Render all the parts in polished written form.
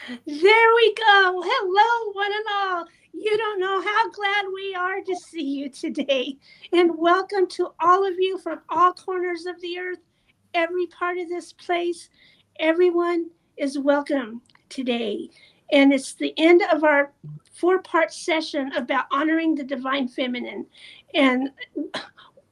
There we go. Hello, one and all. You don't know how glad we are to see you today. And welcome to all of you from all corners of the earth, every part of this place. Everyone is welcome today. And it's the end of our four-part session about honoring the divine feminine. And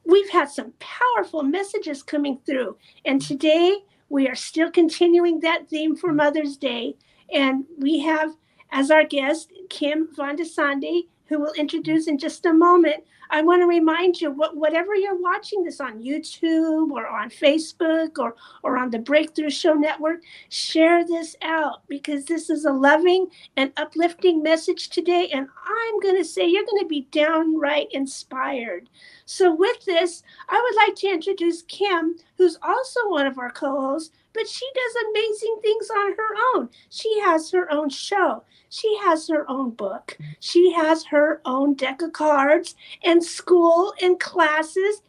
we've had some powerful messages coming through. And today we are still continuing that theme for Mother's Day. And we have as our guest Kim Von de Sande, who will introduce in just a moment. I want to remind you, whatever you're watching this on YouTube or on Facebook or on the Breakthrough Show Network, share this out because this is a loving and uplifting message today. And I'm going to say you're going to be downright inspired. So, with this, I would like to introduce Kim, who's also one of our co hosts, but she does amazing things on her own. She has her own show, she has her own book, she has her own deck of cards, and school and classes.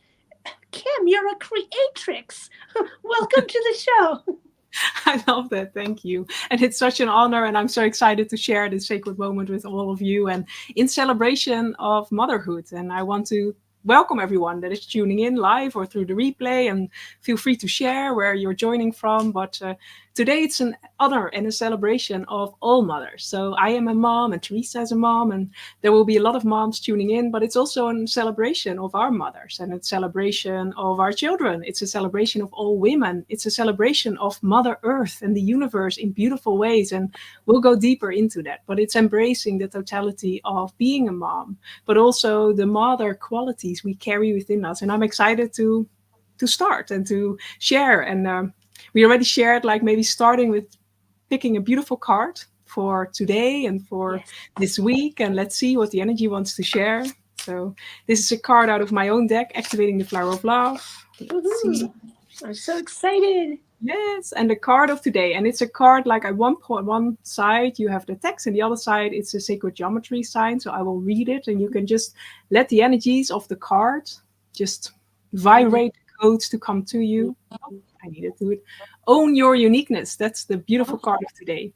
Kim, you're a creatrix. Welcome to the show. I love that. Thank you. And it's such an honor. And I'm so excited to share this sacred moment with all of you and in celebration of motherhood. And I want to welcome everyone that is tuning in live or through the replay. And feel free to share where you're joining from. But today it's an honor and a celebration of all mothers. So I am a mom and Teresa is a mom. And there will be a lot of moms tuning in. But it's also a celebration of our mothers and a celebration of our children. It's a celebration of all women. It's a celebration of Mother Earth and the universe in beautiful ways. And we'll go deeper into that. But it's embracing the totality of being a mom, but also the mother qualities we carry within us. And I'm excited to start and to share. And we already shared, like maybe starting with picking a beautiful card for today and for Yes. this week. And let's see what the energy wants to share. So this is a card out of my own deck, activating the flower of love. Let's see. Woohoo. I'm so excited. Yes, and the card of today, and it's a card like at one side you have the text, and the other side it's a sacred geometry sign. So I will read it, and you can just let the energies of the card just vibrate the codes to come to you. Oh, I needed to do it. Own your uniqueness. That's the beautiful card of today.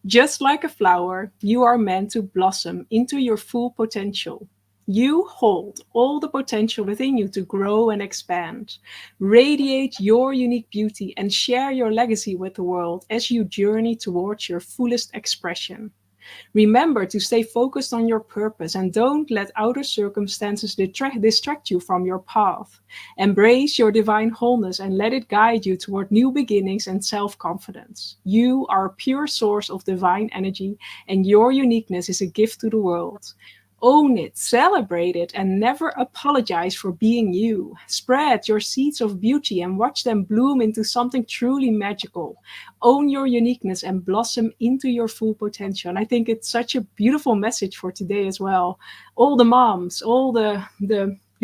Just like a flower, you are meant to blossom into your full potential. You hold all the potential within you to grow and expand. Radiate your unique beauty and share your legacy with the world as you journey towards your fullest expression. Remember to stay focused on your purpose and don't let outer circumstances distract you from your path. Embrace your divine wholeness and let it guide you toward new beginnings and self confidence. You are a pure source of divine energy, and your uniqueness is a gift to the world. Own it, celebrate it, and never apologize for being you. Spread your seeds of beauty and watch them bloom into something truly magical. Own your uniqueness and blossom into your full potential. And I think it's such a beautiful message for today as well. All the moms, all the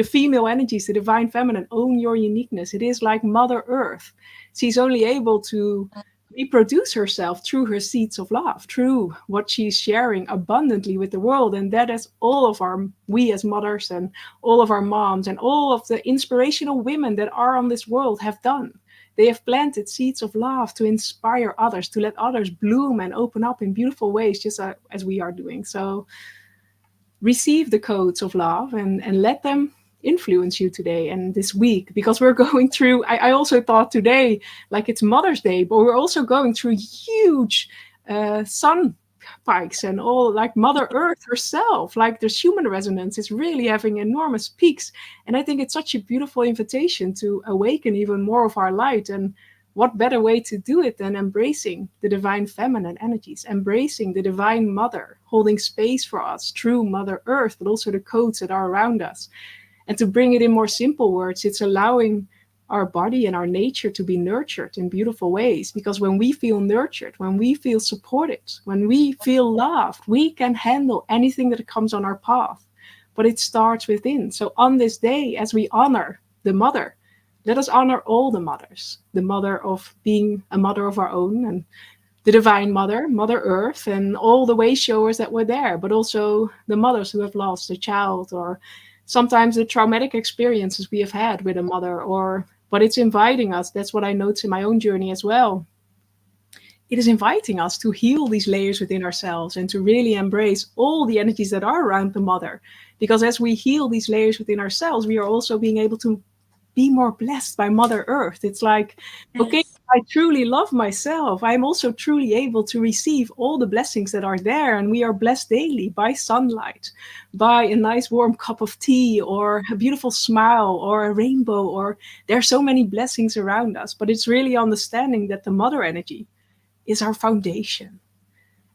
female energies, the divine feminine, own your uniqueness. It is like Mother Earth. She's only able to reproduce herself through her seeds of love, through what she's sharing abundantly with the world. And that is all of we as mothers and all of our moms and all of the inspirational women that are on this world have done. They have planted seeds of love to inspire others, to let others bloom and open up in beautiful ways, just as we are doing. So receive the codes of love and let them influence you today and this week, because we're going through, I also thought today like it's Mother's Day, but we're also going through huge sun spikes and all, like Mother Earth herself, like the human resonance is really having enormous peaks. And I think it's such a beautiful invitation to awaken even more of our light. And what better way to do it than embracing the divine feminine energies, embracing the divine mother, holding space for us through Mother Earth, but also the codes that are around us. And to bring it in more simple words, it's allowing our body and our nature to be nurtured in beautiful ways. Because when we feel nurtured, when we feel supported, when we feel loved, we can handle anything that comes on our path. But it starts within. So on this day, as we honor the mother, let us honor all the mothers, the mother of being a mother of our own, and the divine mother, Mother Earth, and all the way showers that were there, but also the mothers who have lost a child, or sometimes the traumatic experiences we have had with a mother. But it's inviting us. That's what I notice in my own journey as well. it is inviting us to heal these layers within ourselves and to really embrace all the energies that are around the mother. Because as we heal these layers within ourselves, we are also being able to be more blessed by Mother Earth. It's like, okay, Yes. I truly love myself. I'm also truly able to receive all the blessings that are there. And we are blessed daily by sunlight, by a nice warm cup of tea, or a beautiful smile, or a rainbow, or there are so many blessings around us. But it's really understanding that the mother energy is our foundation.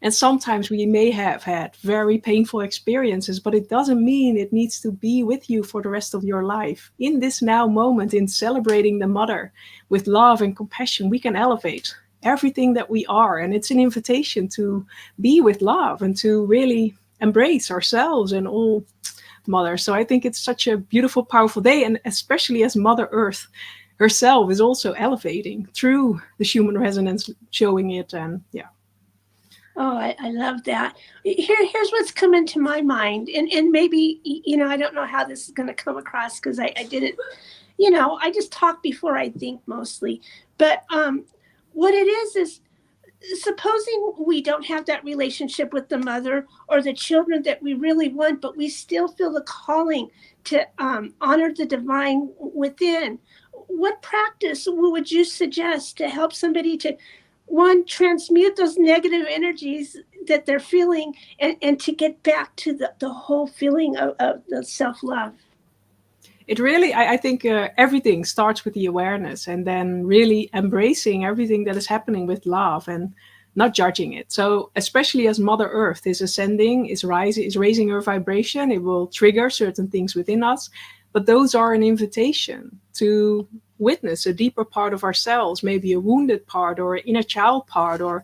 And sometimes we may have had very painful experiences, but it doesn't mean it needs to be with you for the rest of your life. In this now moment, in celebrating the mother with love and compassion, we can elevate everything that we are. And it's an invitation to be with love and to really embrace ourselves and all mothers. So I think it's such a beautiful, powerful day. And especially as Mother Earth herself is also elevating through the human resonance, showing it. And yeah. Oh, I love that. Here's what's come into my mind, and maybe I don't know how this is going to come across because I didn't, I just talk before I think mostly. But what it is supposing we don't have that relationship with the mother or the children that we really want, but we still feel the calling to honor the divine within. What practice would you suggest to help somebody to, one, transmute those negative energies that they're feeling, and to get back to the whole feeling of the self-love? It really, I think everything starts with the awareness and then really embracing everything that is happening with love and not judging it. So especially as Mother Earth is ascending, is rising, is raising her vibration, it will trigger certain things within us. But those are an invitation to witness a deeper part of ourselves, maybe a wounded part or an inner child part. Or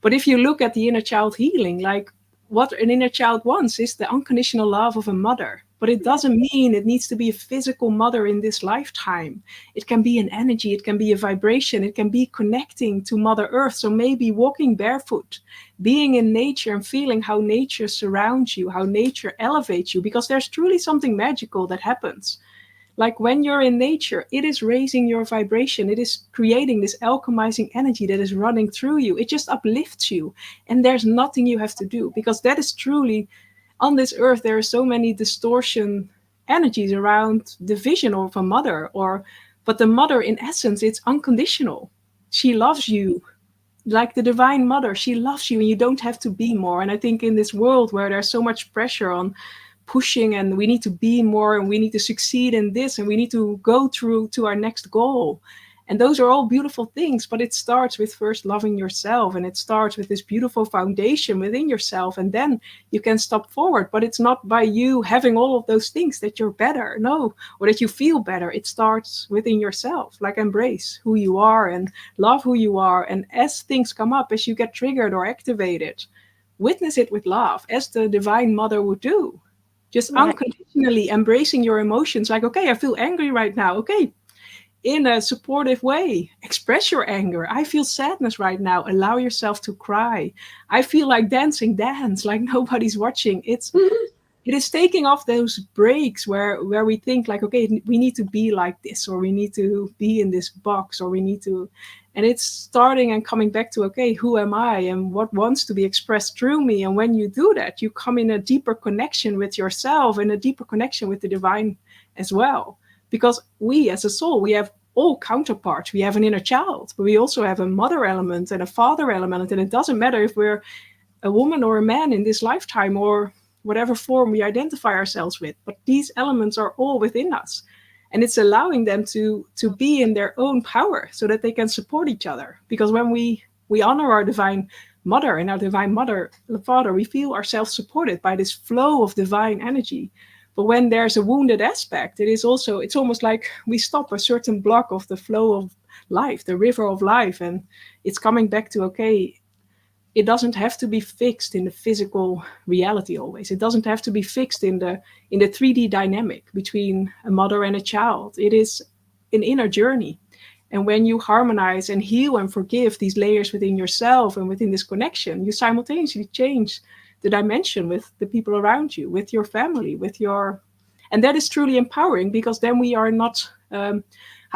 but if you look at the inner child healing, like what an inner child wants is the unconditional love of a mother. But it doesn't mean it needs to be a physical mother in this lifetime. It can be an energy, it can be a vibration, it can be connecting to Mother Earth. So maybe walking barefoot, being in nature and feeling how nature surrounds you, how nature elevates you, because there's truly something magical that happens. Like when you're in nature, it is raising your vibration. It is creating this alchemizing energy that is running through you. It just uplifts you. And there's nothing you have to do, because that is truly on this earth. There are so many distortion energies around the vision of a mother, but the mother in essence, it's unconditional. She loves you like the divine mother. She loves you and you don't have to be more. And I think in this world where there's so much pressure on pushing and we need to be more and we need to succeed in this and we need to go through to our next goal, and those are all beautiful things, but it starts with first loving yourself, and it starts with this beautiful foundation within yourself, and then you can step forward. But it's not by you having all of those things that you're better, no, or that you feel better. It starts within yourself. Like embrace who you are and love who you are, and as things come up, as you get triggered or activated, witness it with love as the divine mother would do, just Right. unconditionally embracing your emotions. Like, okay, I feel angry right now. Okay, in a supportive way, express your anger. I feel sadness right now. Allow yourself to cry. I feel like dancing, dance like nobody's watching. It is taking off those breaks where we think like, okay, we need to be like this, or we need to be in this box, or we need to, and it's starting and coming back to, okay, who am I and what wants to be expressed through me? And when you do that, you come in a deeper connection with yourself and a deeper connection with the divine as well. Because we as a soul, we have all counterparts. We have an inner child, but we also have a mother element and a father element. And it doesn't matter if we're a woman or a man in this lifetime, or whatever form we identify ourselves with, but these elements are all within us, and it's allowing them to be in their own power so that they can support each other. Because when we honor our divine mother and our divine mother father, we feel ourselves supported by this flow of divine energy. But when there's a wounded aspect, it's almost like we stop a certain block of the flow of life, the river of life, and it's coming back to, okay, it doesn't have to be fixed in the physical reality always. It doesn't have to be fixed in the 3D dynamic between a mother and a child. It is an inner journey. And when you harmonize and heal and forgive these layers within yourself and within this connection, you simultaneously change the dimension with the people around you, with your family, and that is truly empowering, because then we are not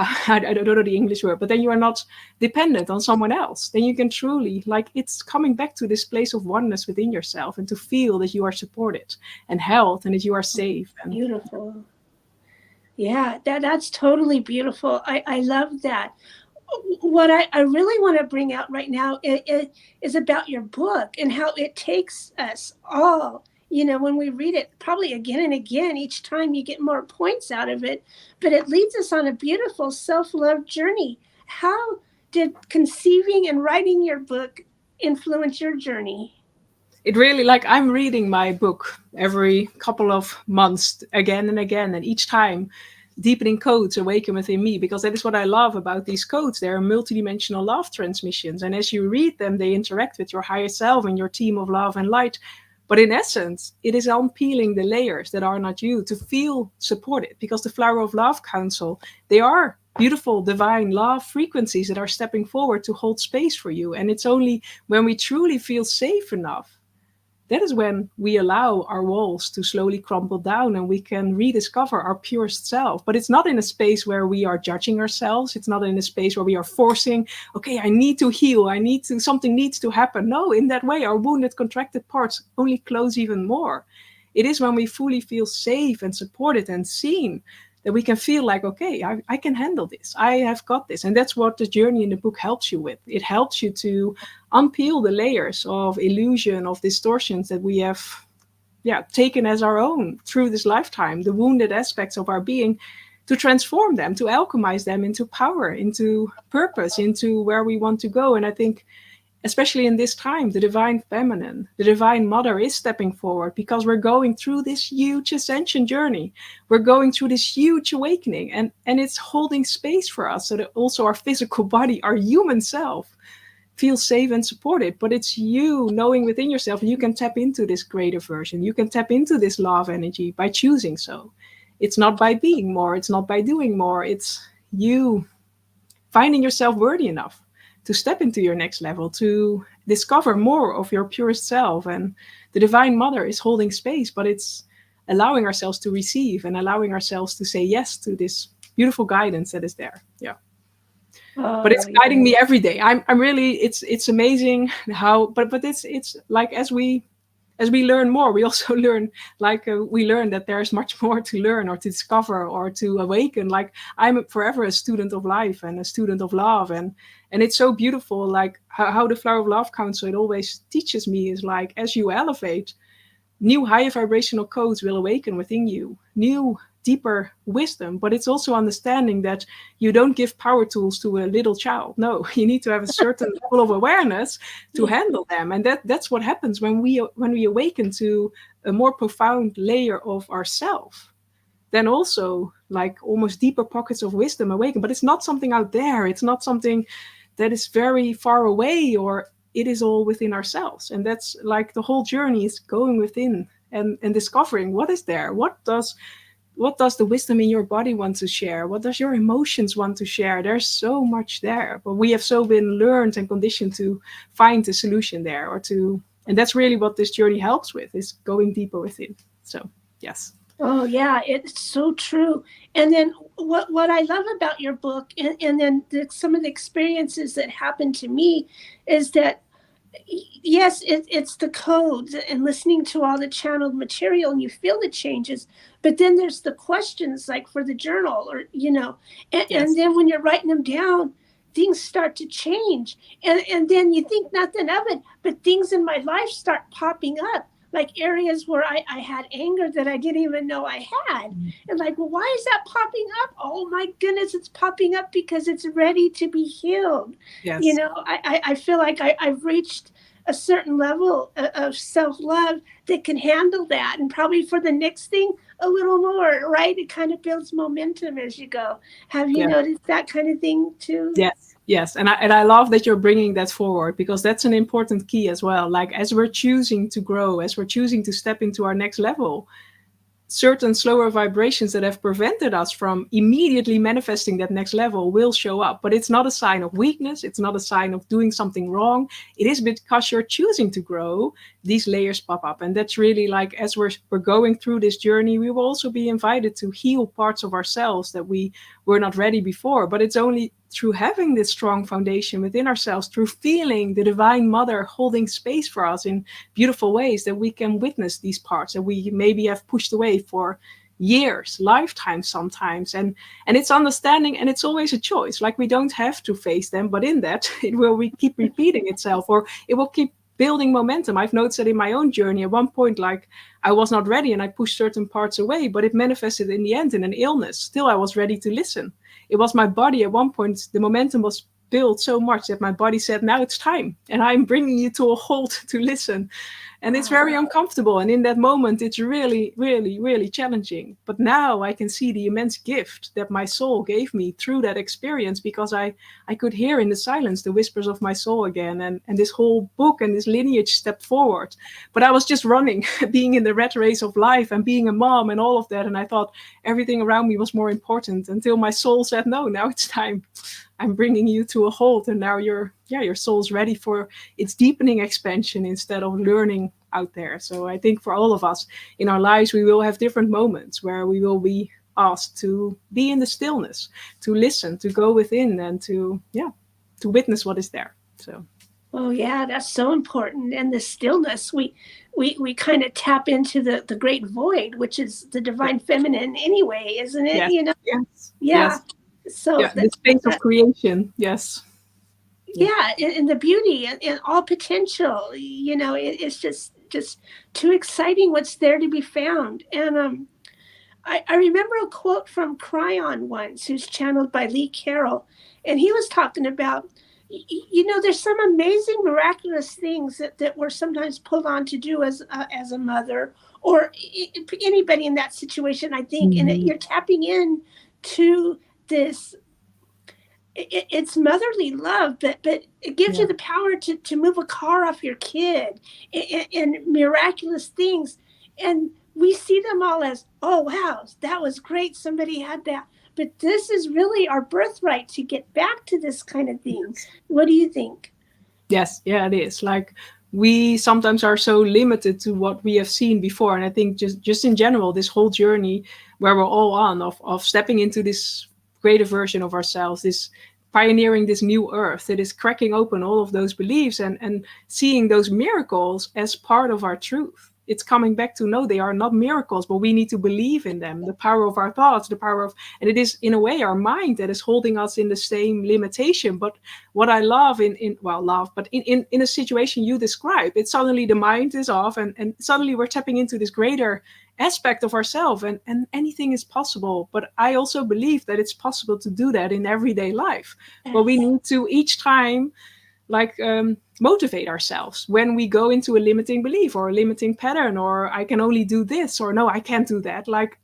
I don't know the English word, but then you are not dependent on someone else. Then you can truly, like, it's coming back to this place of oneness within yourself and to feel that you are supported and held and that you are safe. And Beautiful. Yeah, that's totally beautiful. I love that. What I really want to bring out right now is about your book and how it takes us all, when we read it, probably again and again, each time you get more points out of it, but it leads us on a beautiful self-love journey. How did conceiving and writing your book influence your journey? it really, like, I'm reading my book every couple of months again and again, and each time deepening codes awaken within me, because that is what I love about these codes. They're multidimensional love transmissions, and as you read them, they interact with your higher self and your team of love and light. But in essence, it is unpeeling the layers that are not you to feel supported, because the Flower of Love Council, they are beautiful divine love frequencies that are stepping forward to hold space for you. And it's only when we truly feel safe enough, that is when we allow our walls to slowly crumble down and we can rediscover our purest self. But it's not in a space where we are judging ourselves. It's not in a space where we are forcing, okay, I need to heal. Something needs to happen. No, in that way, our wounded, contracted parts only close even more. It is when we fully feel safe and supported and seen that we can feel like, okay, I can handle this. I have got this. And that's what the journey in the book helps you with. It helps you to unpeel the layers of illusion, of distortions that we have taken as our own through this lifetime, the wounded aspects of our being, to transform them, to alchemize them into power, into purpose, into where we want to go. And I think, especially in this time, the divine feminine, the divine mother is stepping forward, because we're going through this huge ascension journey. We're going through this huge awakening, and it's holding space for us so that also our physical body, our human self, feels safe and supported. But it's you knowing within yourself you can tap into this greater version. You can tap into this love energy by choosing so. It's not by being more. It's not by doing more. It's you finding yourself worthy enough to step into your next level, to discover more of your purest self. And the divine mother is holding space, but it's allowing ourselves to receive and allowing ourselves to say yes to this beautiful guidance that is there. Yeah. But it's Oh, guiding me every day. I'm really, it's amazing how, but it's like, as we learn more, we also learn, like, we learn that there's much more to learn or to discover or to awaken. Like, I'm forever a student of life and a student of love. And it's so beautiful, like how the Flower of Love Council, it always teaches me, is like, as you elevate, new higher vibrational codes will awaken within you, new deeper wisdom. But it's also understanding that you don't give power tools to a little child. No, you need to have a certain level of awareness to handle them. And that's what happens when we awaken to a more profound layer of ourself. Then also, like, almost deeper pockets of wisdom awaken. But it's not something out there. It's not something that is very far away, or it is all within ourselves. And that's like the whole journey is going within and discovering what is there. What does the wisdom in your body want to share? What does your emotions want to share? There's so much there, but we have so been learned and conditioned to find the solution there, and that's really what this journey helps with, is going deeper within. So, yes. Oh yeah, it's so true. And then what I love about your book, and then some of the experiences that happened to me, is that yes, it's the codes and listening to all the channeled material, and you feel the changes. But then there's the questions, like for the journal, or and, Yes. and then when you're writing them down, things start to change, and then you think nothing of it, but things in my life start popping up, like areas where I had anger that I didn't even know I had. And like, well, why is that popping up? Oh my goodness, it's popping up because it's ready to be healed. Yes. I feel like I've reached a certain level of self-love that can handle that. And probably for the next thing, a little more, right? It kind of builds momentum as you go. Have you noticed that kind of thing too? Yes, and I love that you're bringing that forward, because that's an important key as well. Like, as we're choosing to grow, as we're choosing to step into our next level, certain slower vibrations that have prevented us from immediately manifesting that next level will show up. But it's not a sign of weakness. It's not a sign of doing something wrong. It is because you're choosing to grow, these layers pop up. And that's really like, as we're going through this journey, we will also be invited to heal parts of ourselves that we were not ready before. But it's only through having this strong foundation within ourselves, through feeling the Divine Mother holding space for us in beautiful ways, that we can witness these parts that we maybe have pushed away for years, lifetimes sometimes. And it's understanding, and it's always a choice. Like, we don't have to face them, but in that it will keep repeating itself, or it will keep building momentum. I've noticed that in my own journey. At one point, like, I was not ready and I pushed certain parts away, but it manifested in the end in an illness. Still, I was ready to listen. It was my body. At one point, the momentum was built so much that my body said, now it's time, and I'm bringing you to a halt to listen. And it's very uncomfortable. And in that moment, it's really, really, really challenging. But now I can see the immense gift that my soul gave me through that experience, because I could hear in the silence the whispers of my soul again. And this whole book and this lineage stepped forward. But I was just running, being in the rat race of life and being a mom and all of that. And I thought everything around me was more important, until my soul said, no, now it's time. I'm bringing you to a halt, and now your soul's ready for its deepening expansion instead of learning out there. So I think for all of us in our lives, we will have different moments where we will be asked to be in the stillness, to listen, to go within, and to witness what is there. So. Oh yeah, that's so important. And the stillness, we kind of tap into the great void, which is the divine feminine anyway, isn't it? Yes. You know? Yes. Yeah. Yes. So yeah, the space of creation. Yes. Yeah, and the beauty and all potential, it's just too exciting what's there to be found. And I remember a quote from Cryon once, who's channeled by Lee Carroll, and he was talking about, there's some amazing, miraculous things that we're sometimes pulled on to do as a mother, or anybody in that situation, I think, and you're tapping in to this. It's motherly love, but it gives you the power to move a car off your kid, and miraculous things. And we see them all as, oh, wow, that was great. Somebody had that. But this is really our birthright to get back to this kind of thing. What do you think? Yes, yeah, it is. Like, we sometimes are so limited to what we have seen before. And I think just in general, this whole journey where we're all on of stepping into this greater version of ourselves, this pioneering this new earth that is cracking open all of those beliefs and seeing those miracles as part of our truth. It's coming back to, no, they are not miracles, but we need to believe in them. The power of our thoughts, the power of, and it is in a way our mind that is holding us in the same limitation. But what I love but in a situation you describe, it's suddenly the mind is off, and suddenly we're tapping into this greater aspect of ourselves, and anything is possible. But I also believe that it's possible to do that in everyday life. But we need to each time motivate ourselves when we go into a limiting belief or a limiting pattern, or I can only do this, or no, I can't do that. Like,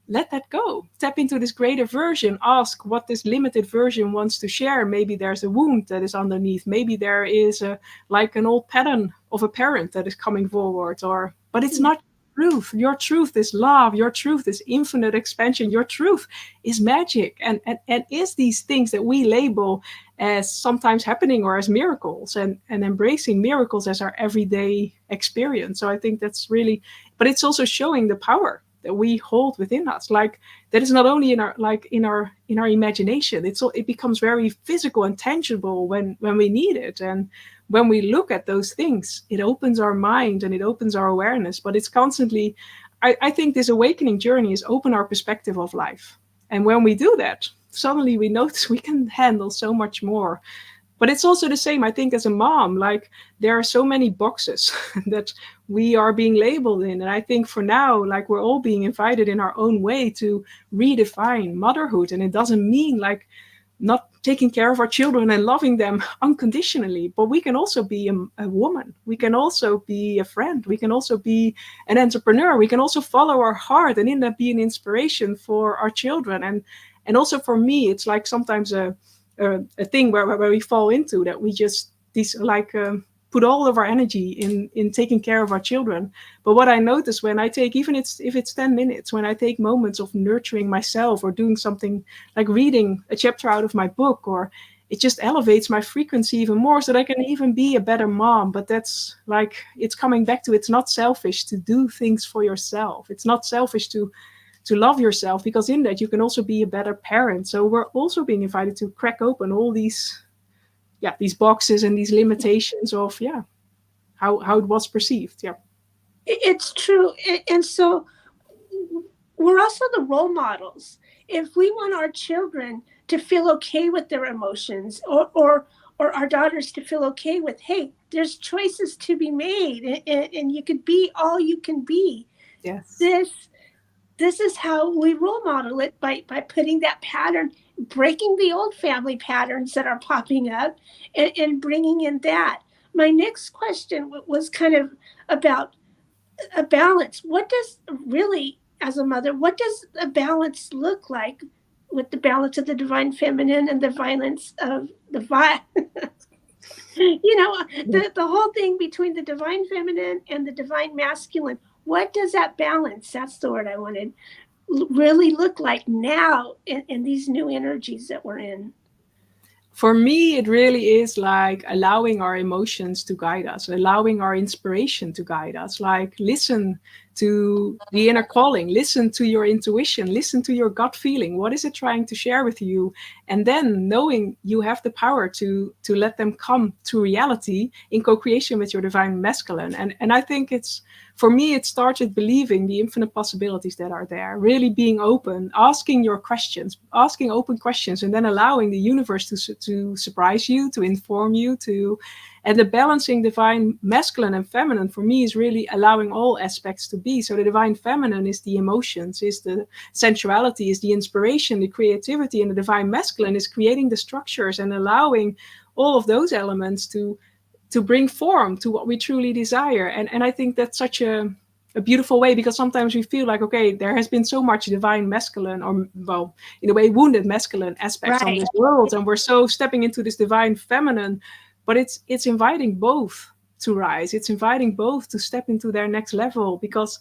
let that go. Tap into this greater version. Ask what this limited version wants to share. Maybe there's a wound that is underneath. Maybe there is an old pattern of a parent that is coming forward. But it's not truth. Your truth is love. Your truth is infinite expansion. Your truth is magic, and is these things that we label as sometimes happening or as miracles, and embracing miracles as our everyday experience. So I think that's really, but it's also showing the power that we hold within us. Like, that is not only in our imagination. It becomes very physical and tangible when we need it. And when we look at those things, it opens our mind and it opens our awareness. But it's constantly, I think this awakening journey is open our perspective of life. And when we do that, suddenly we notice we can handle so much more. But it's also the same, I think, as a mom. Like, there are so many boxes that we are being labeled in. And I think for now, like, we're all being invited in our own way to redefine motherhood. And it doesn't mean like not taking care of our children and loving them unconditionally, but we can also be a woman. We can also be a friend. We can also be an entrepreneur. We can also follow our heart and in that be an inspiration for our children. And also for me, it's like sometimes a thing where we fall into that we just put all of our energy in taking care of our children. But what I notice when I take, even if it's 10 minutes, when I take moments of nurturing myself or doing something like reading a chapter out of my book, or it just elevates my frequency even more so that I can even be a better mom. But that's like, it's coming back to, it's not selfish to do things for yourself. It's not selfish to love yourself, because in that you can also be a better parent. So we're also being invited to crack open all these, yeah, these boxes and these limitations of, yeah, how it was perceived. Yeah. It's true. And so we're also the role models. If we want our children to feel okay with their emotions, or our daughters to feel okay with, hey, there's choices to be made, and you could be all you can be. Yes. This is how we role model it, by putting that pattern, breaking the old family patterns that are popping up, and bringing in that. My next question was kind of about a balance. What does really, as a mother, what does a balance look like, with the balance of the divine feminine and the violence of the the whole thing between the divine feminine and the divine masculine? What does that balance, that's the word I wanted, really look like now in these new energies that we're in? For me, it really is like allowing our emotions to guide us, allowing our inspiration to guide us. Like, listen to the inner calling, listen to your intuition, listen to your gut feeling. What is it trying to share with you? And then knowing you have the power to let them come to reality in co-creation with your divine masculine. And I think it's, for me, it starts with believing the infinite possibilities that are there, really being open, asking your questions, asking open questions, and then allowing the universe to surprise you, to inform you, and the balancing divine masculine and feminine for me is really allowing all aspects to be. So the divine feminine is the emotions, is the sensuality, is the inspiration, the creativity, and the divine masculine is creating the structures and allowing all of those elements to bring form to what we truly desire. And I think that's such a beautiful way, because sometimes we feel like, okay, there has been so much divine masculine, or, well, in a way, wounded masculine aspects on Right. this world, and we're so stepping into this divine feminine. But it's inviting both to rise. It's inviting both to step into their next level, because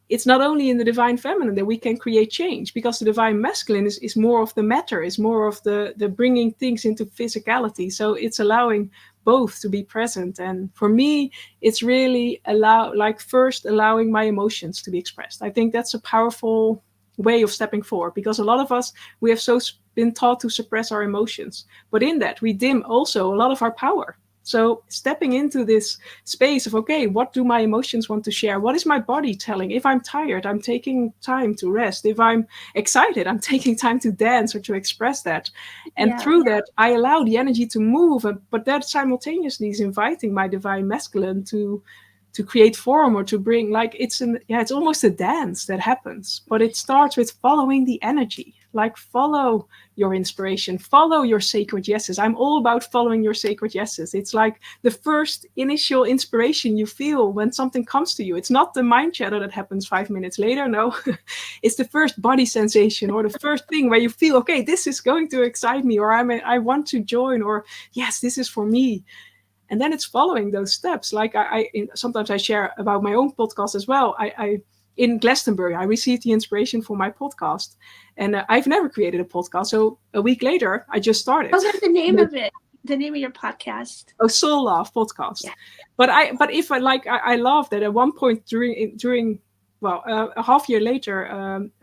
it's not only in the divine feminine that we can create change, because the divine masculine is more of the matter, is more of the bringing things into physicality. So it's allowing both to be present. And for me, it's really first allowing my emotions to be expressed. I think that's a powerful way of stepping forward, because a lot of us, we have so been taught to suppress our emotions, but in that we dim also a lot of our power. So stepping into this space of, okay, what do my emotions want to share? What is my body telling? If I'm tired, I'm taking time to rest. If I'm excited, I'm taking time to dance or to express that. And Yeah. through that, I allow the energy to move. But that simultaneously is inviting my divine masculine to create form, or to bring, like, it's almost a dance that happens. But it starts with following the energy. Like, follow your inspiration, follow your sacred yeses. I'm all about following your sacred yeses. It's like the first initial inspiration you feel when something comes to you. It's not the mind chatter that happens 5 minutes later. No, it's the first body sensation, or the first thing where you feel, okay, this is going to excite me, or I want to join, or yes, this is for me. And then it's following those steps. Like, sometimes I share about my own podcast as well. I in Glastonbury, I received the inspiration for my podcast, and I've never created a podcast. So a week later, I just started. Tell them the name of it, the name of your podcast. Oh, Soul Love podcast. Yeah. But if I love that at one point during well, a half year later,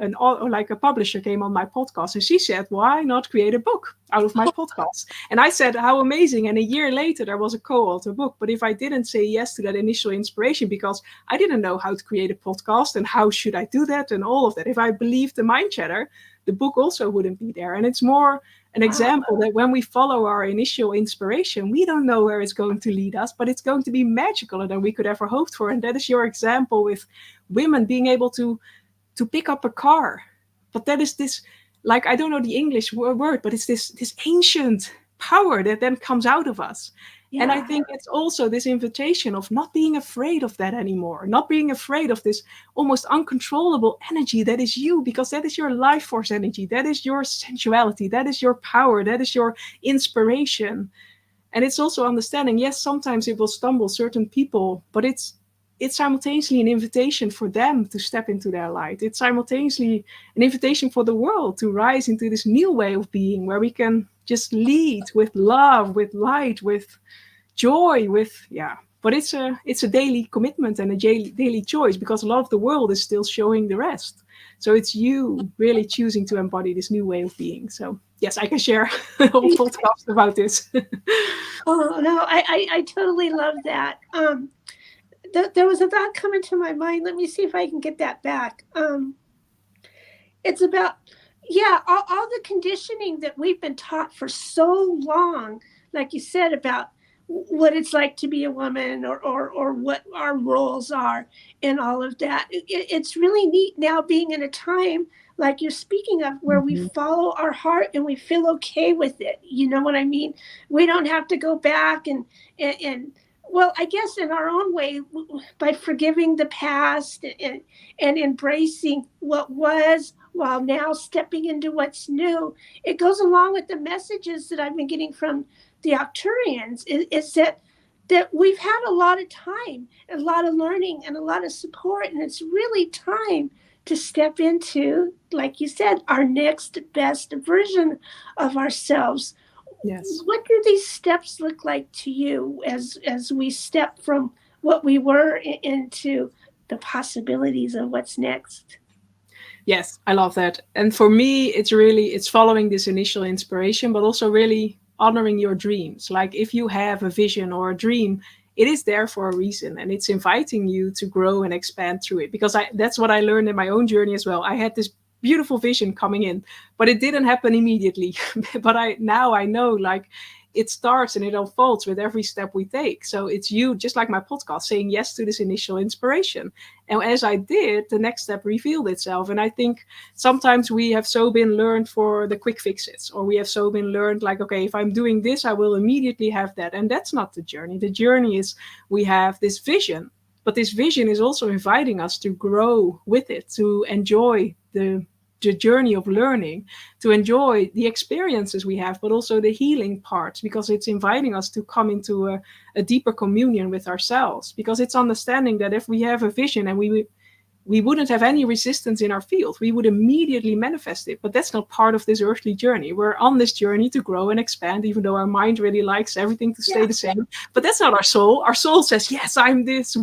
a publisher came on my podcast, and she said, "Why not create a book out of my podcast?" And I said, "How amazing!" And a year later, there was a co-author book. But if I didn't say yes to that initial inspiration, because I didn't know how to create a podcast and how should I do that and all of that, if I believed the mind chatter, the book also wouldn't be there. And it's more an example that when we follow our initial inspiration, we don't know where it's going to lead us, but it's going to be magicaler than we could ever hoped for. And that is your example with women being able to pick up a car. But that is this, like, I don't know the English word, but it's this ancient power that then comes out of us. Yeah. And I think it's also this invitation of not being afraid of that anymore, not being afraid of this almost uncontrollable energy that is you, because that is your life force energy, that is your sensuality, that is your power, that is your inspiration. And it's also understanding, yes, sometimes it will stumble certain people, but it's simultaneously an invitation for them to step into their light. It's simultaneously an invitation for the world to rise into this new way of being, where we can just lead with love, with light, with joy, with yeah. But it's a daily commitment and a daily choice, because a lot of the world is still showing the rest. So it's you really choosing to embody this new way of being. So yes, I can share a whole podcast about this. Oh no, I totally love that. There was a thought coming to my mind. Let me see if I can get that back. It's about, yeah, all the conditioning that we've been taught for so long, like you said, about what it's like to be a woman, or what our roles are and all of that. It's really neat now being in a time like you're speaking of, where we Mhm. follow our heart and we feel okay with it. You know what I mean? We don't have to go back and well, I guess in our own way, by forgiving the past and embracing what was, while now stepping into what's new. It goes along with the messages that I've been getting from the Octurians, is that we've had a lot of time, a lot of learning, and a lot of support, and it's really time to step into, like you said, our next best version of ourselves. Yes. What do these steps look like to you, as we step from what we were into the possibilities of what's next? Yes, I love that. And for me, it's following this initial inspiration, but also really honoring your dreams. Like if you have a vision or a dream, it is there for a reason, and it's inviting you to grow and expand through it. Because that's what I learned in my own journey as well. I had this beautiful vision coming in, but it didn't happen immediately. But I know, like, it starts and it unfolds with every step we take. So it's you, just like my podcast, saying yes to this initial inspiration. And as I did, the next step revealed itself. And I think sometimes we have so been learned for the quick fixes, or we have so been learned like, okay, if I'm doing this, I will immediately have that. And that's not the journey. The journey is we have this vision, but this vision is also inviting us to grow with it, to enjoy the journey of learning, to enjoy the experiences we have, but also the healing parts, because it's inviting us to come into a deeper communion with ourselves. Because it's understanding that if we have a vision and we wouldn't have any resistance in our field, we would immediately manifest it. But that's not part of this earthly journey. We're on this journey to grow and expand, even though our mind really likes everything to stay the same. But that's not our soul. Our soul says, yes, I'm this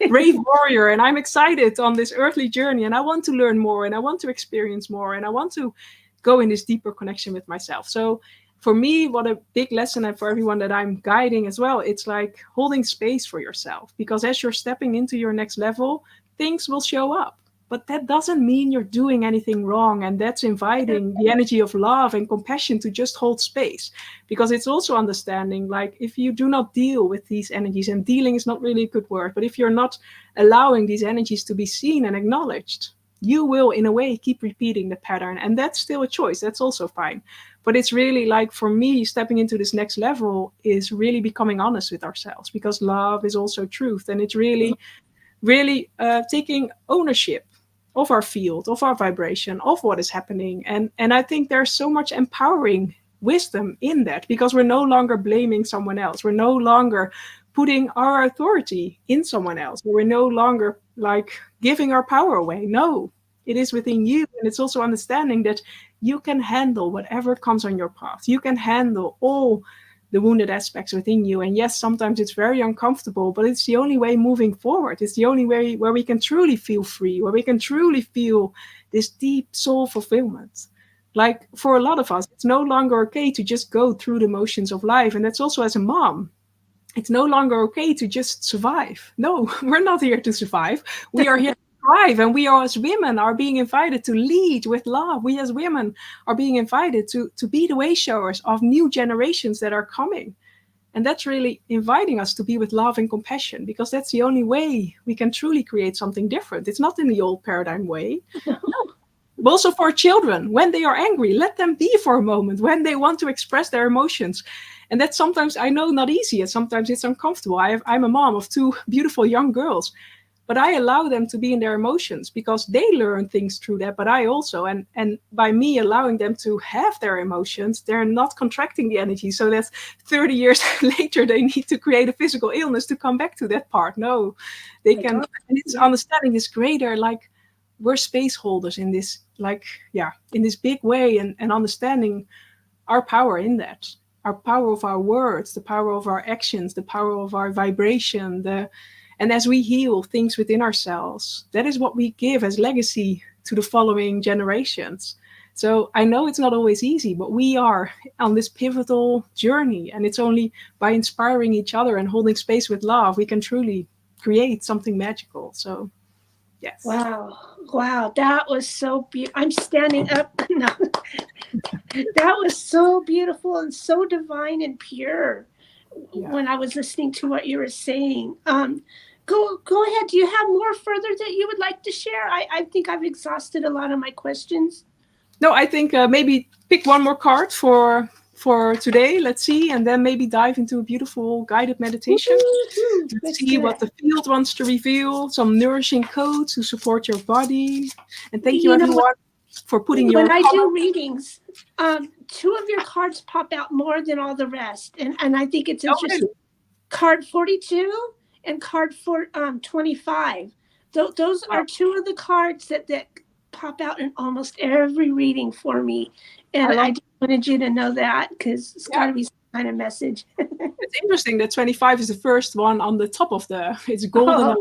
brave warrior and I'm excited on this earthly journey, and I want to learn more, and I want to experience more, and I want to go in this deeper connection with myself. So for me, what a big lesson, and for everyone that I'm guiding as well, it's like holding space for yourself. Because as you're stepping into your next level, things will show up. But that doesn't mean you're doing anything wrong. And that's inviting the energy of love and compassion to just hold space. Because it's also understanding, like, if you do not deal with these energies, and dealing is not really a good word, but if you're not allowing these energies to be seen and acknowledged, you will, in a way, keep repeating the pattern. And that's still a choice. That's also fine. But it's really like, for me, stepping into this next level is really becoming honest with ourselves, because love is also truth. And it's really taking ownership of our field, of our vibration, of what is happening. And I think there's so much empowering wisdom in that, because we're no longer blaming someone else. We're no longer putting our authority in someone else. We're no longer like giving our power away. No, it is within you. And it's also understanding that you can handle whatever comes on your path. You can handle all the wounded aspects within you. And yes, sometimes it's very uncomfortable, but it's the only way moving forward. It's the only way where we can truly feel free, where we can truly feel this deep soul fulfillment. Like, for a lot of us, it's no longer okay to just go through the motions of life. And that's also as a mom. It's no longer okay to just survive. No, we're not here to survive. We are here to thrive. And we are, as women, are being invited to lead with love. We as women are being invited to be the way showers of new generations that are coming. And that's really inviting us to be with love and compassion, because that's the only way we can truly create something different. It's not in the old paradigm way. No. Also for children, when they are angry, let them be for a moment. When they want to express their emotions, and that's sometimes, I know, not easy, and sometimes it's uncomfortable. I'm a mom of two beautiful young girls, but I allow them to be in their emotions because they learn things through that, but I also, and by me allowing them to have their emotions, they're not contracting the energy so that 30 years later they need to create a physical illness to come back to that part. No, they can, and it's understanding this greater, like, we're space holders in this, like, yeah, in this big way, and understanding our power in that, our power of our words, the power of our actions, the power of our vibration, and as we heal things within ourselves, that is what we give as legacy to the following generations. So I know it's not always easy, but we are on this pivotal journey, and it's only by inspiring each other and holding space with love we can truly create something magical. So yes. Wow, that was so beautiful. I'm standing up. No. That was so beautiful and so divine and pure when I was listening to what you were saying. Go ahead. Do you have more further that you would like to share? I think I've exhausted a lot of my questions. No, I think maybe pick one more card for today. Let's see, and then maybe dive into a beautiful guided meditation to see what the field wants to reveal. Some nourishing codes to support your body. And thank you everyone for putting your. When I do readings, 2 of your cards pop out more than all the rest, and I think it's interesting. Really? Card 42 and card 25. Those are 2 of the cards that pop out in almost every reading for me, and I just wanted you to know that because it's got to be some kind of message. It's interesting that 25 is the first one on the top of it's golden alignment.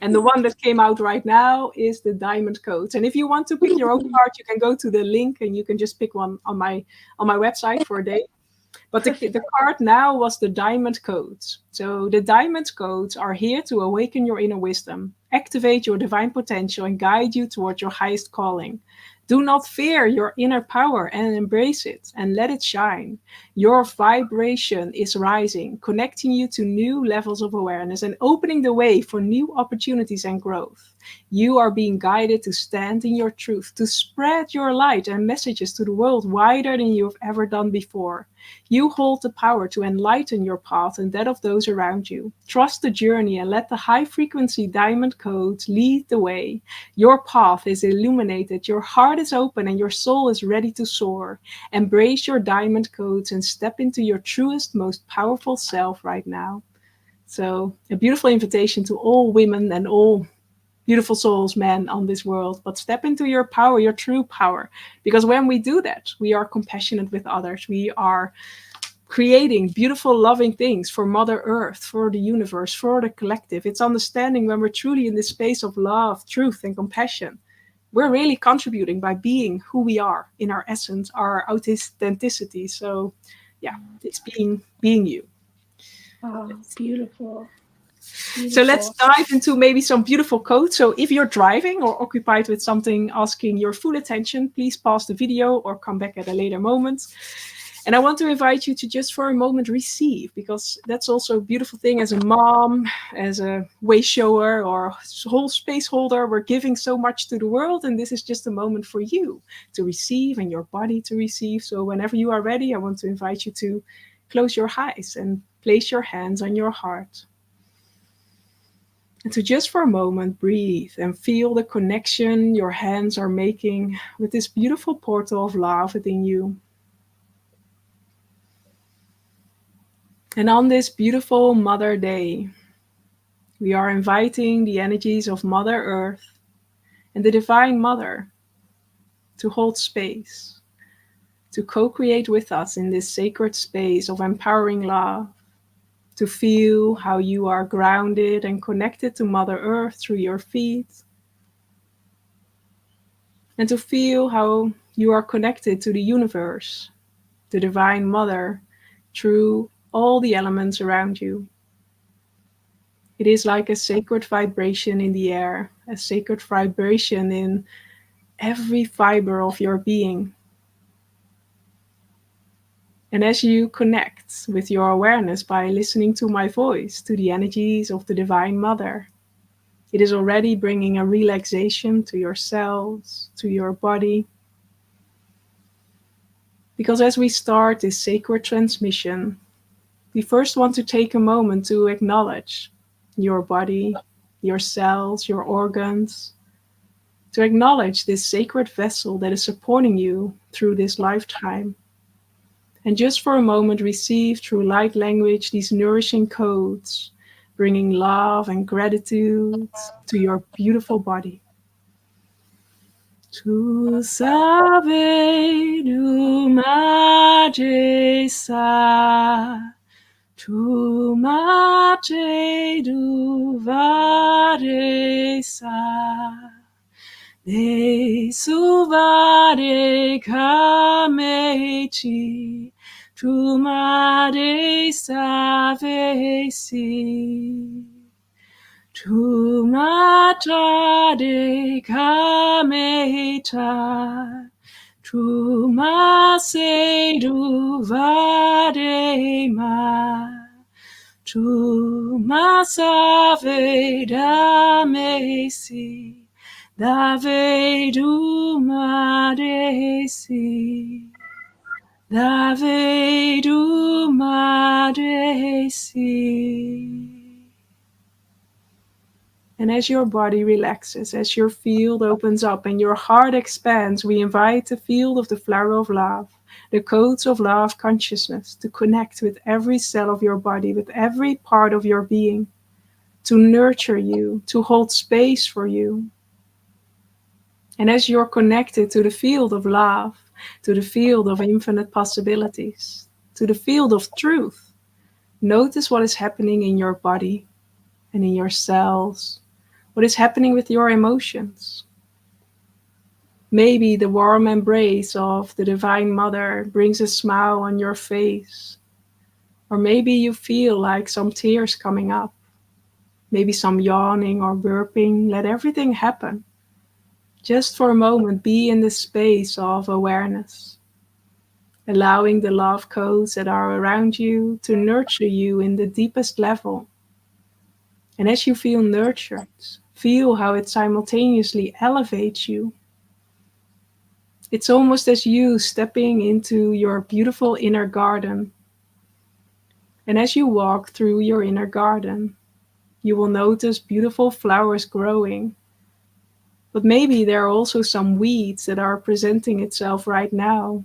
And the one that came out right now is the diamond codes. And if you want to pick your own card, you can go to the link and you can just pick one on my website for a day. But the card now was the diamond codes. So the diamond codes are here to awaken your inner wisdom, activate your divine potential, and guide you toward your highest calling. Do not fear your inner power and embrace it and let it shine. Your vibration is rising, connecting you to new levels of awareness and opening the way for new opportunities and growth. You are being guided to stand in your truth, to spread your light and messages to the world wider than you have ever done before. You hold the power to enlighten your path and that of those around you. Trust the journey and let the high-frequency diamond codes lead the way. Your path is illuminated, your heart is open, and your soul is ready to soar. Embrace your diamond codes and step into your truest, most powerful self right now. So, a beautiful invitation to all women and all beautiful souls, men on this world, but step into your power, your true power. Because when we do that, we are compassionate with others. We are creating beautiful, loving things for Mother Earth, for the universe, for the collective. It's understanding when we're truly in this space of love, truth, and compassion. We're really contributing by being who we are in our essence, our authenticity. So, yeah, it's being you. Oh, beautiful. So let's dive into maybe some beautiful codes. So if you're driving or occupied with something asking your full attention, please pause the video or come back at a later moment. And I want to invite you to just for a moment receive, because that's also a beautiful thing as a mom, as a way shower or whole space holder. We're giving so much to the world, and this is just a moment for you to receive and your body to receive. So whenever you are ready, I want to invite you to close your eyes and place your hands on your heart. And to just for a moment breathe and feel the connection your hands are making with this beautiful portal of love within you. And on this beautiful Mother Day, we are inviting the energies of Mother Earth and the Divine Mother to hold space, to co-create with us in this sacred space of empowering love, to feel how you are grounded and connected to Mother Earth through your feet, and to feel how you are connected to the universe, the Divine Mother, through all the elements around you. It is like a sacred vibration in the air, a sacred vibration in every fiber of your being. And as you connect with your awareness by listening to my voice, to the energies of the Divine Mother, it is already bringing a relaxation to your cells, to your body. Because as we start this sacred transmission, we first want to take a moment to acknowledge your body, your cells, your organs, to acknowledge this sacred vessel that is supporting you through this lifetime. And just for a moment, receive through light language these nourishing codes, bringing love and gratitude to your beautiful body. Tu sabe do majesa, tu mate do varesa, de suvare kameti, tu made savesi. Tu mata de kameta, tu mase du vadema, tu masave da mesi, dave du madesi, dave du madesi. And as your body relaxes, as your field opens up and your heart expands, we invite the field of the flower of love, the codes of love consciousness, to connect with every cell of your body, with every part of your being, to nurture you, to hold space for you. And as you're connected to the field of love, to the field of infinite possibilities, to the field of truth, notice what is happening in your body and in your cells. What is happening with your emotions? Maybe the warm embrace of the Divine Mother brings a smile on your face. Or maybe you feel like some tears coming up. Maybe some yawning or burping. Let everything happen. Just for a moment, be in the space of awareness, allowing the love codes that are around you to nurture you in the deepest level. And as you feel nurtured, feel how it simultaneously elevates you. It's almost as you stepping into your beautiful inner garden. And as you walk through your inner garden, you will notice beautiful flowers growing. But maybe there are also some weeds that are presenting itself right now.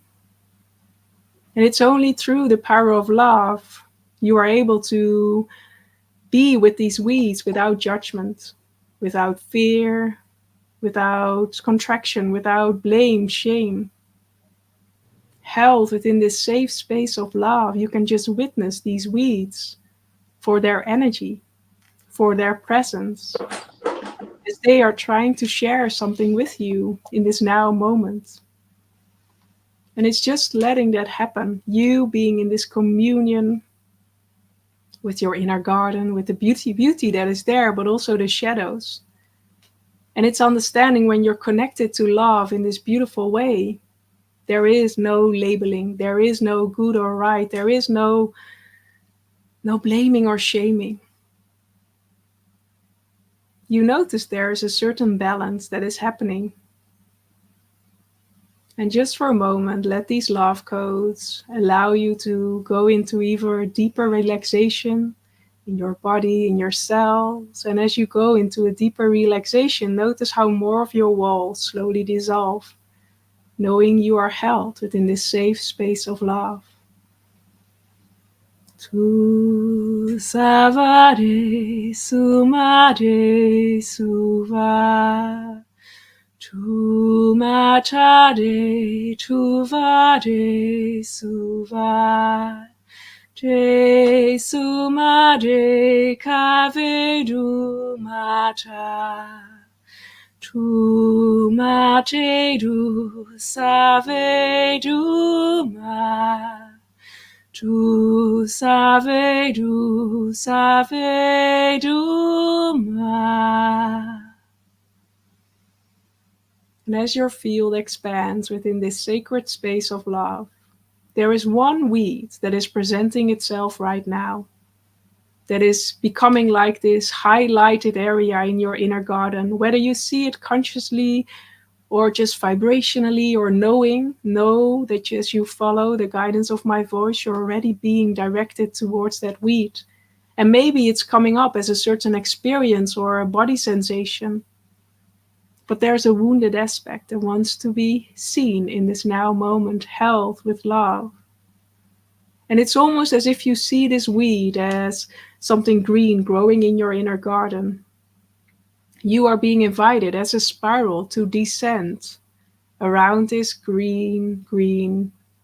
And it's only through the power of love you are able to be with these weeds without judgment, without fear, without contraction, without blame, shame. Held within this safe space of love, you can just witness these weeds for their energy, for their presence, as they are trying to share something with you in this now moment. And it's just letting that happen, you being in this communion with your inner garden, with the beauty that is there, but also the shadows. And it's understanding when you're connected to love in this beautiful way, there is no labeling, there is no good or right, there is no blaming or shaming. You notice there is a certain balance that is happening. And just for a moment, let these love codes allow you to go into even deeper relaxation in your body, in your cells. And as you go into a deeper relaxation, notice how more of your walls slowly dissolve, knowing you are held within this safe space of love. Tu savare sumare suva, tu matade tu vade suva, te sumade kavedu mata, tu matedu savedu ma. Tu savedu ma. And as your field expands within this sacred space of love, there is one weed that is presenting itself right now, that is becoming like this highlighted area in your inner garden. Whether you see it consciously or just vibrationally or knowing, know that as you follow the guidance of my voice, you're already being directed towards that weed. And maybe it's coming up as a certain experience or a body sensation. But there's a wounded aspect that wants to be seen in this now moment, held with love. And it's almost as if you see this weed as something green growing in your inner garden. You are being invited as a spiral to descend around this green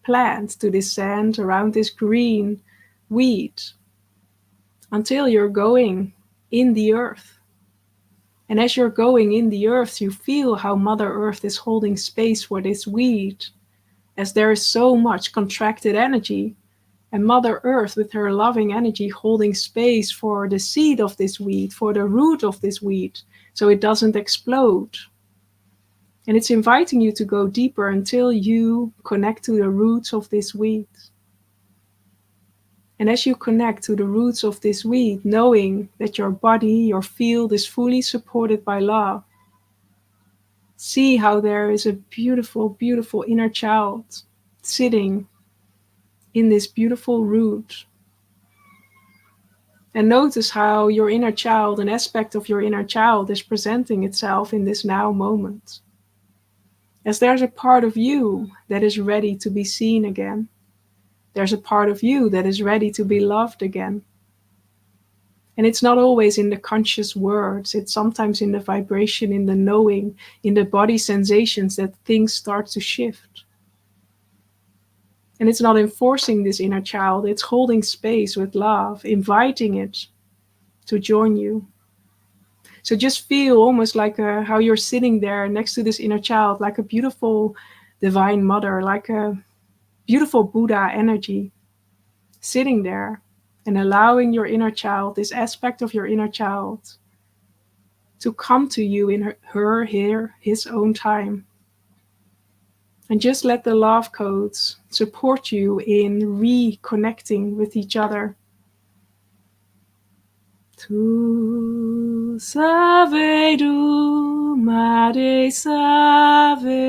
plant, to descend around this green weed until you're going in the earth. And as you're going in the earth, you feel how Mother Earth is holding space for this weed, as there is so much contracted energy, and Mother Earth with her loving energy holding space for the seed of this weed, for the root of this weed, so it doesn't explode. And it's inviting you to go deeper until you connect to the roots of this weed. And as you connect to the roots of this weed, knowing that your body, your field is fully supported by love, see how there is a beautiful, beautiful inner child sitting in this beautiful root. And notice how your inner child, an aspect of your inner child, is presenting itself in this now moment. As there's a part of you that is ready to be seen again. There's a part of you that is ready to be loved again. And it's not always in the conscious words, it's sometimes in the vibration, in the knowing, in the body sensations that things start to shift. And it's not enforcing this inner child, it's holding space with love, inviting it to join you. So just feel almost like how you're sitting there next to this inner child, like a beautiful divine mother, like a beautiful Buddha energy, sitting there and allowing your inner child, this aspect of your inner child, to come to you in his own time. And just let the love codes support you in reconnecting with each other. Tu savedu made saveda.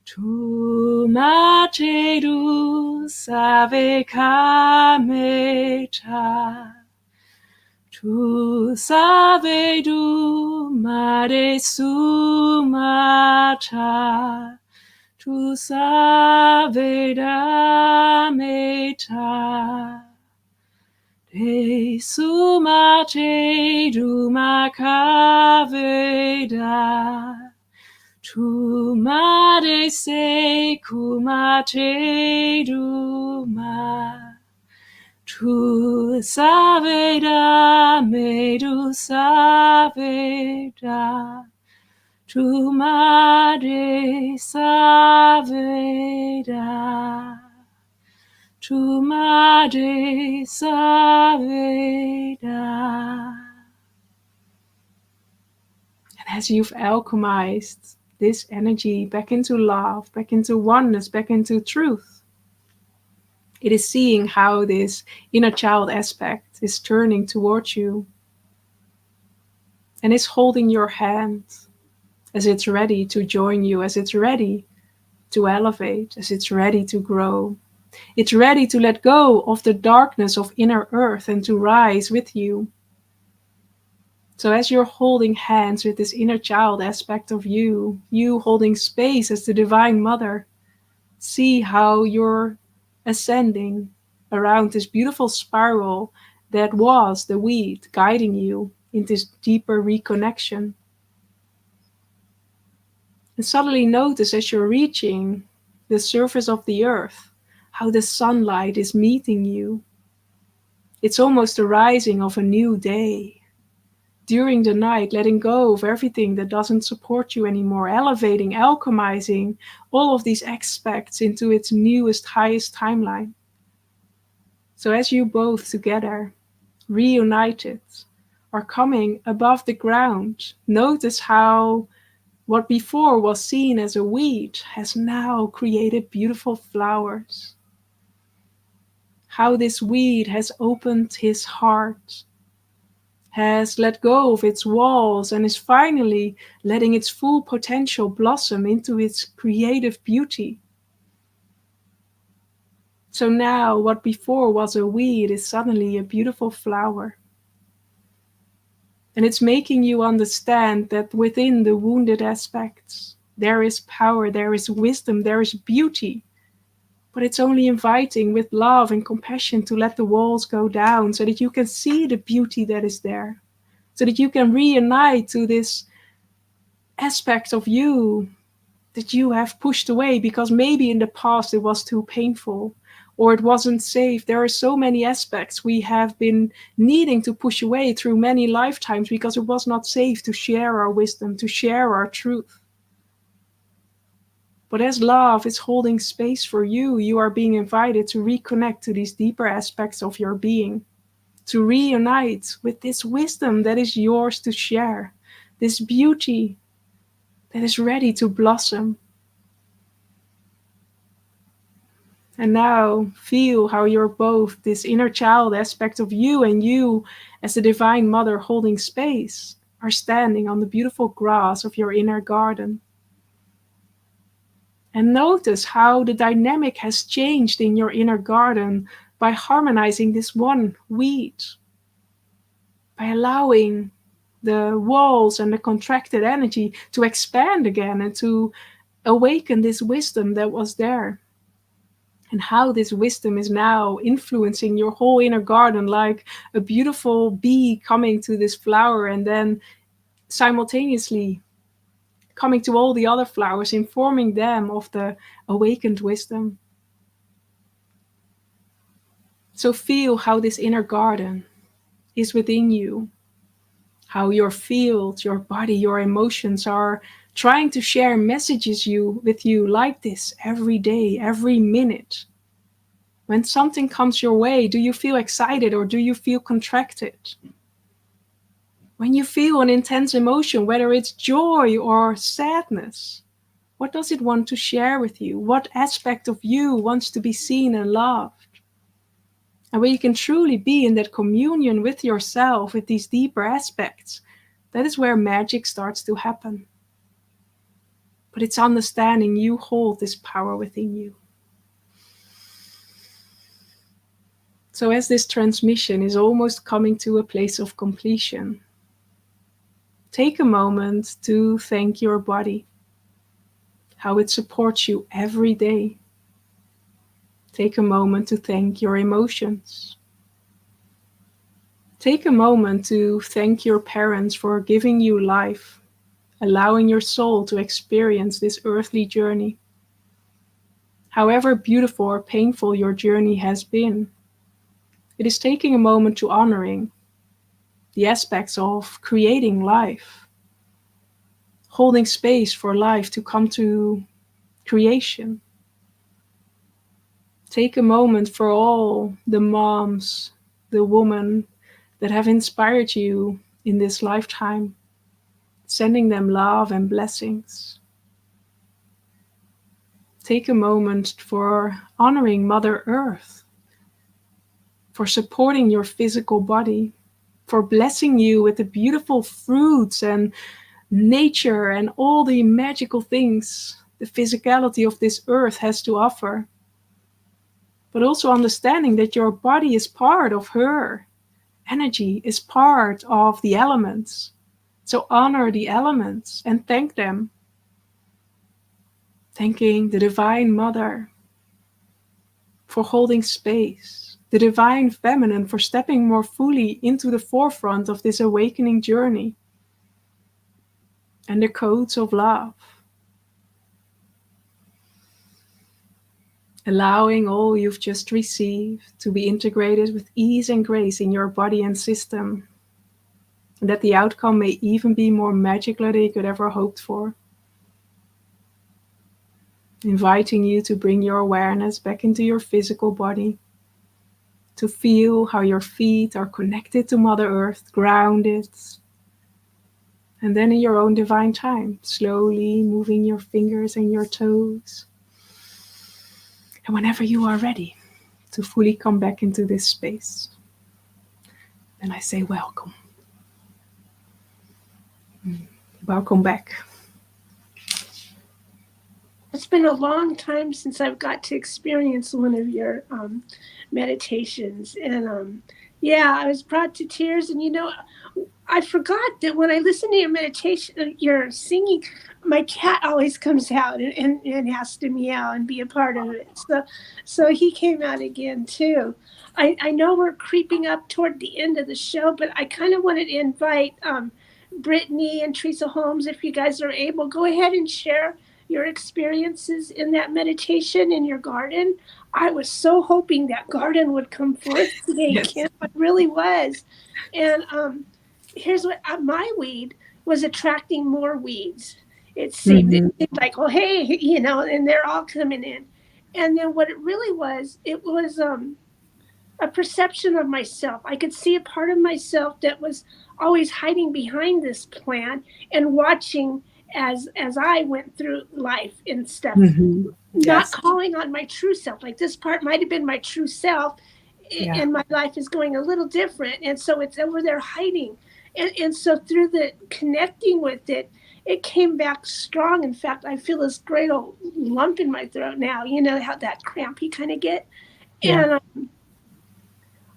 Tu matedu save kameta. Tu savedu made sumata. Tu saveda meta. De sumate duma kaveda. Tu made se kumate duma. Tu saveda medu saveda. Tu made saveda. Tu made saveda. And as you've alchemized this energy back into love, back into oneness, back into truth, it is seeing how this inner child aspect is turning towards you and is holding your hand as it's ready to join you, as it's ready to elevate, as it's ready to grow. It's ready to let go of the darkness of inner earth and to rise with you. So as you're holding hands with this inner child aspect of you, you holding space as the Divine Mother, see how you're ascending around this beautiful spiral that was the weed guiding you in this deeper reconnection. And suddenly notice as you're reaching the surface of the earth, how the sunlight is meeting you. It's almost the rising of a new day. During the night, letting go of everything that doesn't support you anymore, elevating, alchemizing all of these aspects into its newest, highest timeline. So as you both together, reunited, are coming above the ground, notice how what before was seen as a weed has now created beautiful flowers. How this weed has opened his heart, has let go of its walls, and is finally letting its full potential blossom into its creative beauty. So now what before was a weed is suddenly a beautiful flower. And it's making you understand that within the wounded aspects, there is power, there is wisdom, there is beauty. But it's only inviting with love and compassion to let the walls go down so that you can see the beauty that is there. So that you can reunite to this aspect of you that you have pushed away because maybe in the past it was too painful or it wasn't safe. There are so many aspects we have been needing to push away through many lifetimes because it was not safe to share our wisdom, to share our truth. But as love is holding space for you, you are being invited to reconnect to these deeper aspects of your being, to reunite with this wisdom that is yours to share, this beauty that is ready to blossom. And now feel how you're both this inner child aspect of you and you as the divine mother holding space are standing on the beautiful grass of your inner garden. And notice how the dynamic has changed in your inner garden by harmonizing this one weed, by allowing the walls and the contracted energy to expand again and to awaken this wisdom that was there. And how this wisdom is now influencing your whole inner garden like a beautiful bee coming to this flower and then simultaneously coming to all the other flowers, informing them of the awakened wisdom. So feel how this inner garden is within you, how your field, your body, your emotions are trying to share messages with you like this every day, every minute. When something comes your way, do you feel excited or do you feel contracted? When you feel an intense emotion, whether it's joy or sadness, what does it want to share with you? What aspect of you wants to be seen and loved? And when you can truly be in that communion with yourself, with these deeper aspects, that is where magic starts to happen. But it's understanding you hold this power within you. So as this transmission is almost coming to a place of completion, take a moment to thank your body, how it supports you every day. Take a moment to thank your emotions. Take a moment to thank your parents for giving you life, allowing your soul to experience this earthly journey. However beautiful or painful your journey has been, it is taking a moment to honoring the aspects of creating life, holding space for life to come to creation. Take a moment for all the moms, the women that have inspired you in this lifetime, sending them love and blessings. Take a moment for honoring Mother Earth, for supporting your physical body, for blessing you with the beautiful fruits and nature and all the magical things the physicality of this earth has to offer. But also understanding that your body is part of her energy, is part of the elements. So honor the elements and thank them. Thanking the Divine Mother for holding space, the Divine Feminine for stepping more fully into the forefront of this awakening journey, and the codes of love. Allowing all you've just received to be integrated with ease and grace in your body and system, and that the outcome may even be more magical than you could ever hoped for. Inviting you to bring your awareness back into your physical body, to feel how your feet are connected to Mother Earth, grounded. And then in your own divine time, slowly moving your fingers and your toes. And whenever you are ready to fully come back into this space, then I say welcome. Welcome back. it's been a long time since I've got to experience one of your meditations. And yeah, I was brought to tears. And, I forgot that when I listen to your meditation, your singing, my cat always comes out and has to meow and be a part of it. So he came out again too. I know we're creeping up toward the end of the show, but I kind of wanted to invite Brittany and Teresa Holmes, if you guys are able, go ahead and share your experiences in that meditation in your garden. I was so hoping that garden would come forth today, Yes. Kim. It really was. And here's what my weed was attracting more weeds. It Mhm. seemed like, oh, hey, and they're all coming in. And then what it was a perception of myself. I could see a part of myself that was always hiding behind this plant and watching as I went through life and stuff, Mhm. not Yes. calling on my true self. Like this part might have been my true self, Yeah. and my life is going a little different, and so it's over there hiding. And so through the connecting with it, it came back strong. In fact, I feel this great old lump in my throat now. You know how that cramp you kind of get, Yeah. and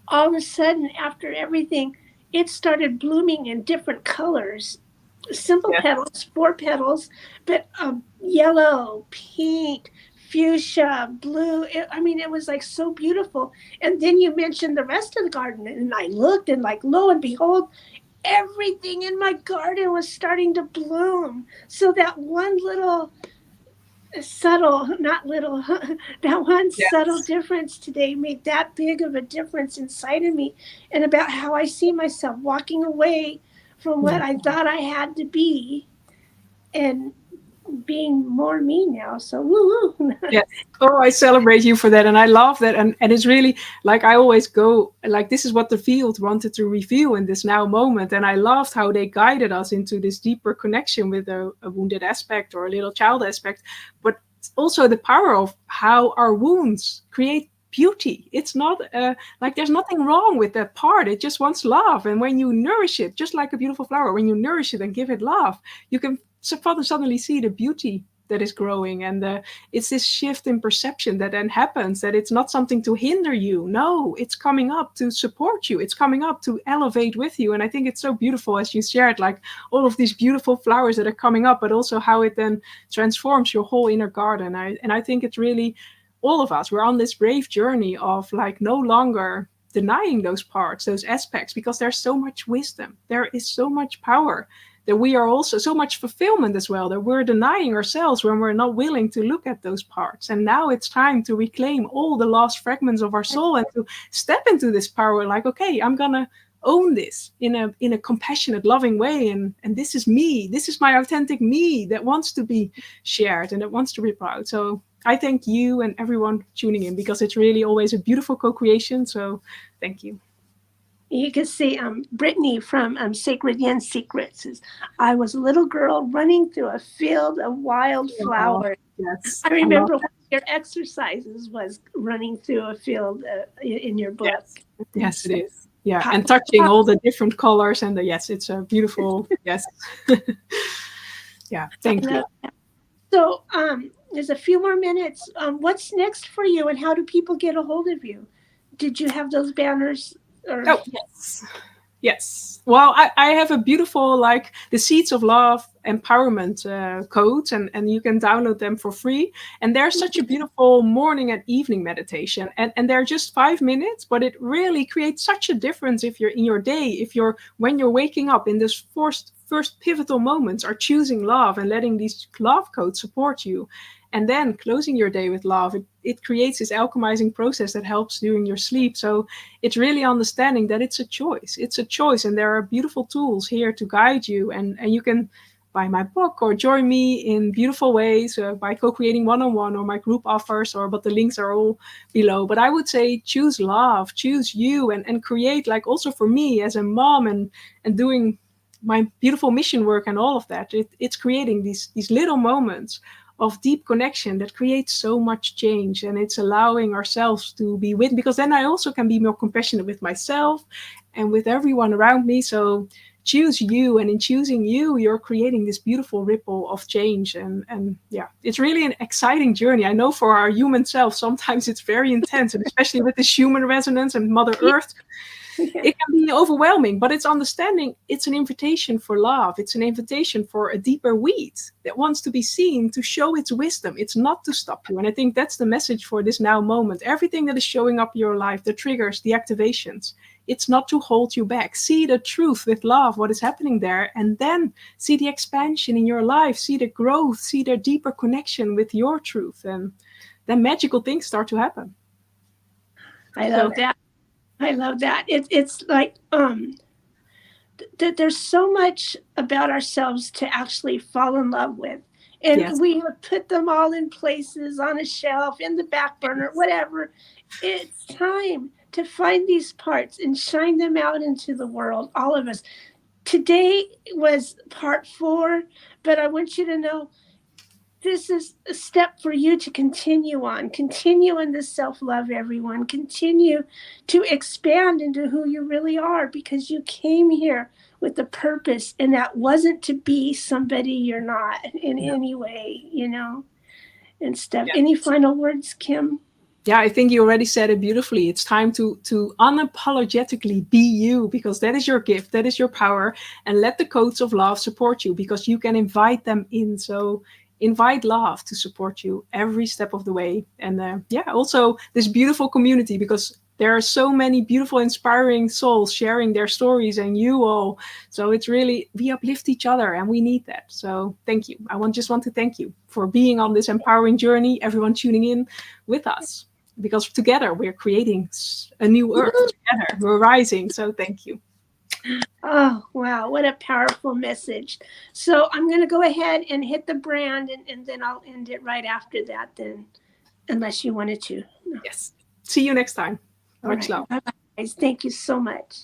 all of a sudden, after everything, it started blooming in different colors. Simple Yeah. petals, 4 petals, but yellow, pink, fuchsia, blue. It was like so beautiful. And then you mentioned the rest of the garden, and I looked, and like lo and behold, everything in my garden was starting to bloom. So that one little subtle, not little, that one subtle Yes. difference today made that big of a difference inside of me, and about how I see myself walking away from what Yeah. I thought I had to be and being more me now. So woo. Yes. Oh, I celebrate you for that, and I love that, and it's really like I always go like this is what the field wanted to reveal in this now moment, and I loved how they guided us into this deeper connection with a wounded aspect or a little child aspect, but also the power of how our wounds create beauty. It's not like there's nothing wrong with that part. It just wants love, and when you nourish it, just like a beautiful flower, when you nourish it and give it love, you can suddenly see the beauty that is growing, and it's this shift in perception that then happens, that it's not something to hinder you. No, it's coming up to support you, it's coming up to elevate with you. And I think it's so beautiful, as you shared, like all of these beautiful flowers that are coming up, but also how it then transforms your whole inner garden. And I think it's really all of us, we're on this brave journey of like no longer denying those parts, those aspects, because there's so much wisdom, there is so much power, that we are also so much fulfillment as well, that we're denying ourselves when we're not willing to look at those parts. And now it's time to reclaim all the lost fragments of our soul and to step into this power, like, okay, I'm gonna own this in a compassionate, loving way, and this is me, this is my authentic me that wants to be shared and that wants to be proud. So I thank you and everyone tuning in, because it's really always a beautiful co-creation. So thank you. You can see Brittany from Sacred Yen Secrets says, I was a little girl running through a field of Oh, wildflowers. yes, I I love remember one that. of your exercises was running through a field in your book. Yes, And yes, it so, is. Yeah, pop, and pop, touching pop. all the different colors, and yes, it's a beautiful. Yes, yeah. I Thank you. love that. So there's a few more minutes. What's next for you, and how do people get a hold of you? Did you have those banners? Or Oh yes, yes. Well, I have a beautiful like the Seeds of Love empowerment codes, and you can download them for free. And they're such a beautiful morning and evening meditation, and they're just 5 minutes, but it really creates such a difference if you're in your day, if you're when you're waking up in this first pivotal moments, are choosing love and letting these love codes support you, and then closing your day with love. It creates this alchemizing process that helps during your sleep. So it's really understanding that it's a choice. It's a choice, and there are beautiful tools here to guide you. And you can buy my book or join me in beautiful ways by co-creating one-on-one or my group offers, or but the links are all below. But I would say choose love, choose you, and create, like also for me as a mom and doing my beautiful mission work and all of that. It's creating these little moments of deep connection that creates so much change, and it's allowing ourselves to be with, because then I also can be more compassionate with myself and with everyone around me. So choose you, and in choosing you, you're creating this beautiful ripple of change. And yeah, it's really an exciting journey. I know for our human self, sometimes it's very intense, and especially with this human resonance and Mother Yeah. Earth, it can be overwhelming, but it's understanding it's an invitation for love. It's an invitation for a deeper weed that wants to be seen, to show its wisdom. It's not to stop you. And I think that's the message for this now moment. Everything that is showing up in your life, the triggers, the activations, it's not to hold you back. See the truth with love, what is happening there, and then see the expansion in your life, see the growth, see the deeper connection with your truth. And then magical things start to happen. I love that. I love that. It's like there's so much about ourselves to actually fall in love with. And Yes. we have put them all in places, on a shelf, in the back burner, whatever. It's time to find these parts and shine them out into the world, all of us. Today was part 4, but I want you to know this is a step for you to continue on. Continue in this self-love, everyone. Continue to expand into who you really are, because you came here with a purpose, and that wasn't to be somebody you're not in any way, and stuff. Yeah. Any final words, Kim? Yeah, I think you already said it beautifully. It's time to unapologetically be you, because that is your gift, that is your power, and let the codes of love support you, because you can invite them in. So invite love to support you every step of the way. And yeah, also this beautiful community, because there are so many beautiful, inspiring souls sharing their stories, and you all. So it's really, we uplift each other, and we need that. So thank you. Just want to thank you for being on this empowering journey, everyone tuning in with us, because together we're creating a new earth together. We're rising. So thank you. Oh, wow. What a powerful message. So I'm going to go ahead and hit the brand, and then I'll end it right after that, then, unless you wanted to. Yes. See you next time. Much love. Bye-bye, guys. Thank you so much.